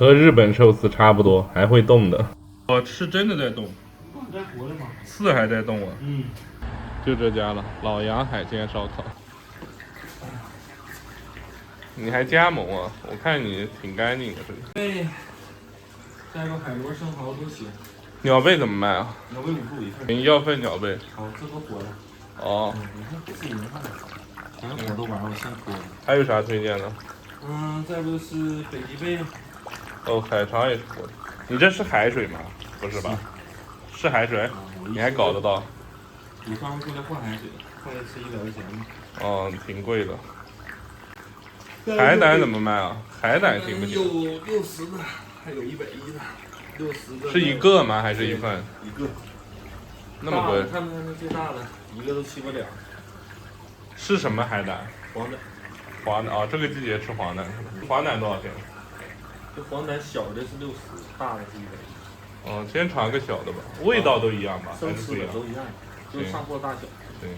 和日本寿司差不多，还会动的。哦，是真的在动，在活的吗？刺还在动啊。嗯，就这家了，老杨海鲜烧烤。你还加盟啊？我看你挺干净的，这个。对，带个海螺、生蚝都行。鸟贝怎么卖啊？鸟贝55一份。你要份鸟贝。好，这都活的。哦。你看自己能看，全是活的玩意儿，我现抠的。还有啥推荐的？再不就是北极贝。哦，海肠也是活的。你这是海水吗？不是吧？是海水？你还搞得到？有专门过来换海水，换来吃100块钱呢。哦，挺贵的。海胆怎么卖啊？海胆行不行？有60的，还有110的，60的。是一个吗？还是一份？一个。那么贵？看那最大的，一个都7块2。是什么海胆？黄胆。黄胆啊，这个季节吃黄胆。黄胆多少钱？这黄胆小的是60，大的是110。哦，先尝个小的吧，味道都一样吧？生吃还是不一样？的都一样，就是上货大小。对。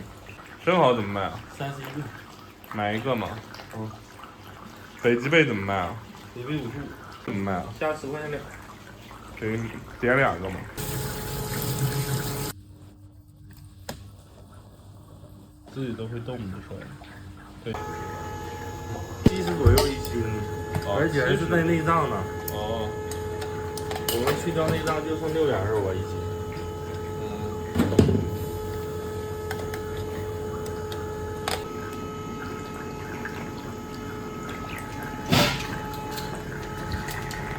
生蚝怎么卖啊31个。买一个嘛。北极贝怎么卖啊？北贝55。怎么卖啊？加10块钱两。给点2个嘛。自己都会动的出来。对。70左右1斤，而且还是带内脏的。哦。我们去掉内脏就剩6.25吧1斤。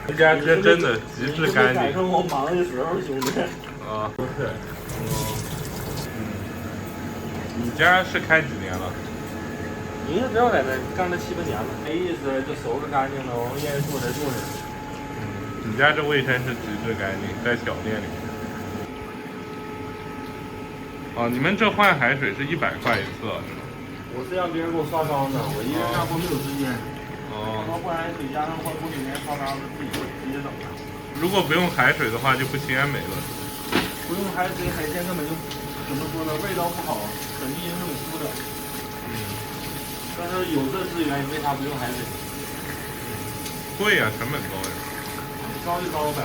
这家这真的极致干净。赶上我忙的时候，兄弟。啊，不是。你家是开几年了？人家只要在那干了7、8年了，没意思，就收拾干净了，我们愿意做才做呢。你家这卫生是极致干净，在小店里。哦，你们这换海水是100块一次啊？我是让别人给我刷缸的，我一人干活没有时间。哦。换海水加上换锅里面刷缸子，自己直接整的。如果不用海水的话，就不鲜美了。不用海水，海鲜根本就怎么说呢，味道不好，本地人这种粗的。但是有这资源，你为啥不用海水？贵呀，成本高呀。高就高呗。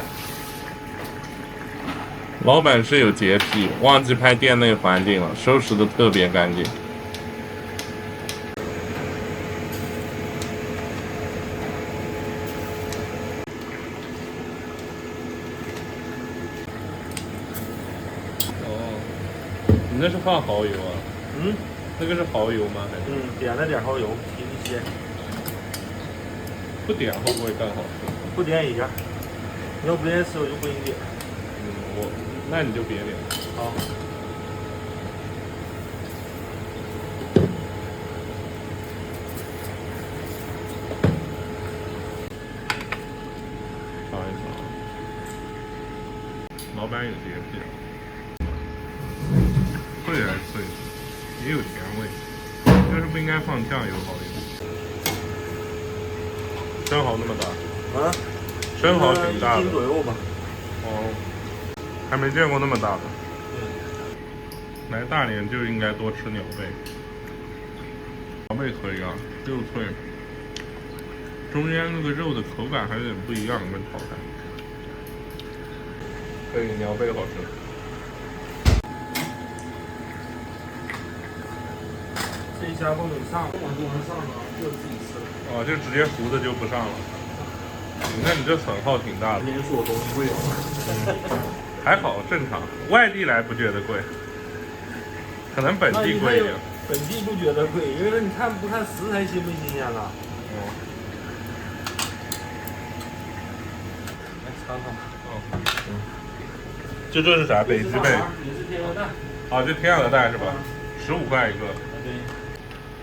老板是有洁癖，忘记拍店内环境了，收拾的特别干净。哦，你那是放蚝油啊？那个是蚝油吗？还是？点了点蚝油，提一些。不点会不会更好吃？不点一下，你要不愿意吃，我就不给你点。那你就别点。好。尝一尝。老板有洁癖。脆还是脆的，也有甜味，但是不应该放酱油好一点。生蚝那么大？生蚝挺大的。1斤左右吧。哦，还没见过那么大的。来大连就应该多吃鸟贝。鸟贝可以啊，又脆，中间那个肉的口感还有点不一样，跟炒菜。可以，鸟贝好吃。这一家不能上，不管多能上呢，就自己吃。哦，就直接糊的就不上了。你看你这损耗挺大的。别人说我东西贵啊。还好，正常。外地来不觉得贵，可能本地贵一点。本地不觉得贵，因为你看不看食材新不新鲜了？来尝尝。就这是啥？北极贝。也是天鹅蛋。啊，这天鹅蛋是吧？15块一个。对。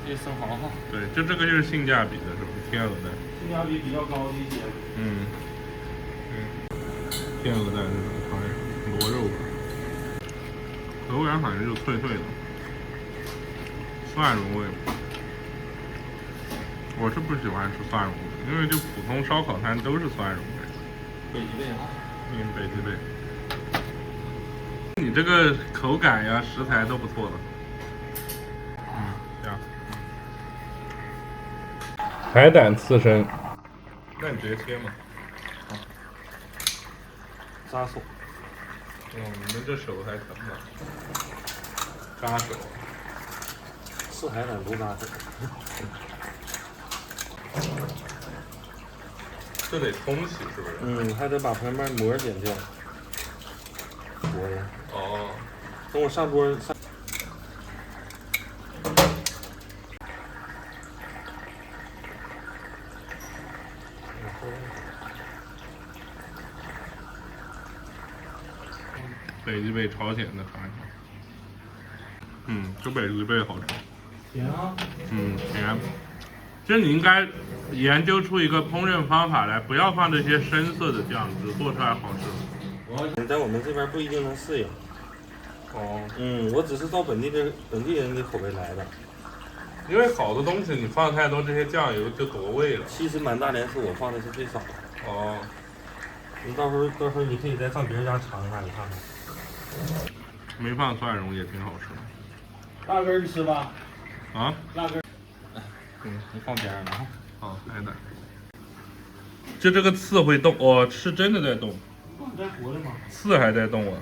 这生蚝哈。对，就这个就是性价比的是吧？天鹅蛋。性价比比较高的一些。天鹅蛋这种尝一尝，螺肉吧，口感反正就脆脆的，蒜蓉味。我是不喜欢吃蒜蓉的，因为就普通烧烤摊都是蒜蓉味。北极贝啊。北极贝。你这个口感呀，食材都不错的。这样。海胆刺身。那你直接切嘛。扎手。你们这手还疼呢，扎手。吃海胆不扎手。这得冲洗是不是？还得把旁边膜剪掉。锅呀。哦。等我上桌上。北极贝朝鲜的尝一尝。这北极贝好吃。甜啊。甜。这你应该研究出一个烹饪方法来，不要放这些深色的酱汁，做出来好吃。在我们这边不一定能适应。我只是照本地人的口味来的。因为好的东西你放太多这些酱油就夺味了。其实满大连是我放的是最少的。你到时候你可以再上别人家尝一下，你看看。没放蒜蓉也挺好吃的。辣根你吃吧。辣根。你放边上了哈。好，海胆。就这个刺会动，是真的在动。在活的吗？刺还在动啊。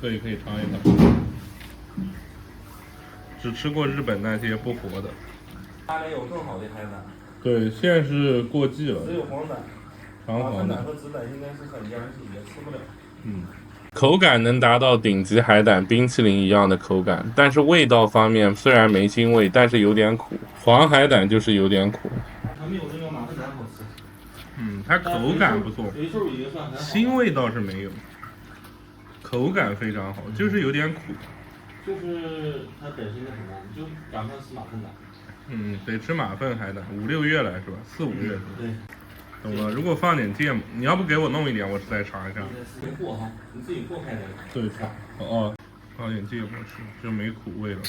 可以尝一尝。只吃过日本那些不活的。大连有更好的海胆。对，现在是过季了。只有黄胆。黄胆和紫胆应该是很严实，也吃不了。口感能达到顶级海胆冰淇淋一样的口感，但是味道方面虽然没腥味，但是有点苦。黄海胆就是有点苦。它没有那个马粪胆好吃。它口感不错，肥瘦也算还好。腥味倒是没有，口感非常好，就是有点苦。就是它本身的什么，就赶上吃马粪胆。得吃马粪海胆，5、6月来是吧？4、5月是吧？对。懂了，如果放点芥末，你要不给我弄一点，我再尝一下。没过哈，你自己过开的。对，放点芥末吃，就没苦味了。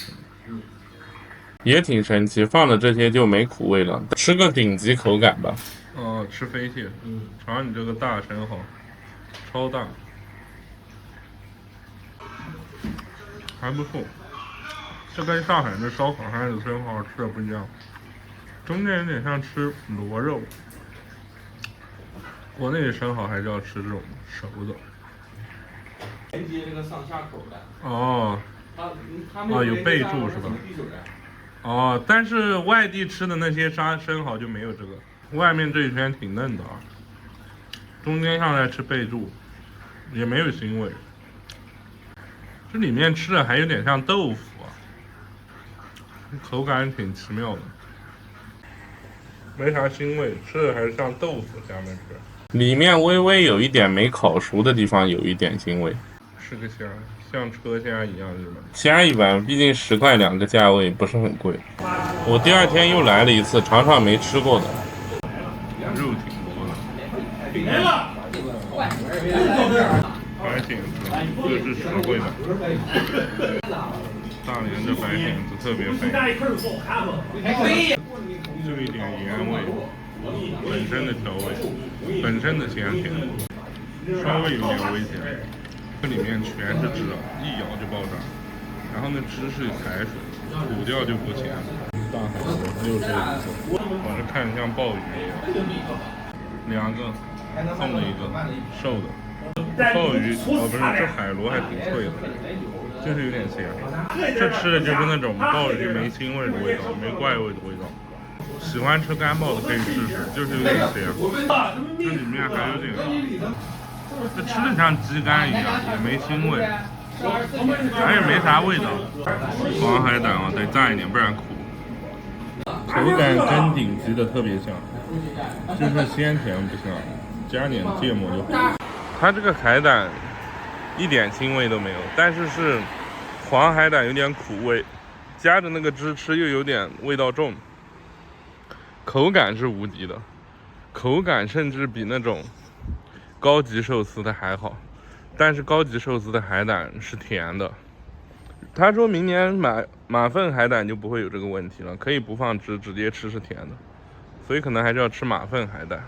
也挺神奇，放了这些就没苦味了，吃个顶级口感吧。吃飞蟹。尝你这个大生蚝，超大，还不错。这跟上海的烧烤上的生蚝吃的不一样，中间有点像吃螺肉。国内的生蚝还是要吃这种熟的。连接这个上下口的。它有备注是吧？但是外地吃的那些生蚝就没有这个，外面这一圈挺嫩的中间上来吃备注，也没有腥味。这里面吃的还有点像豆腐口感挺奇妙的，没啥腥味，吃的还是像豆腐下面吃。里面微微有一点没烤熟的地方，有一点腥味。是个虾，像车虾一样是吧？虾一般，毕竟10块2个，价位不是很贵。我第2天又来了一次，尝尝没吃过的。肉挺多的。白蚬子，这是实惠的。大连的白蚬子特别肥。就一点盐味，本身的调味，本身的咸甜，稍微有点微咸。这里面全是汁一咬就爆炸，然后那汁是海水，苦掉就不咸。大海螺又是一个，我这看着像鲍鱼一样，2个，送了1个瘦的。鲍鱼不是，这海螺还挺脆的，就是有点咸。这吃的就是那种鲍鱼没腥味的味道，没怪味的味道。喜欢吃干鲍的可以试试，就是有点咸。这里面还有点，这吃的像鸡肝一样，也没腥味，反正也没啥味道。黄海胆得蘸一点，不然苦。口感跟顶级的特别像，就是鲜甜不像，加点芥末就好。它这个海胆一点腥味都没有，但是黄海胆有点苦味，加着那个汁吃又有点味道重。口感是无敌的，口感甚至比那种高级寿司的还好，但是高级寿司的海胆是甜的。他说明年马粪海胆就不会有这个问题了，可以不放汁，直接吃是甜的，所以可能还是要吃马粪海胆。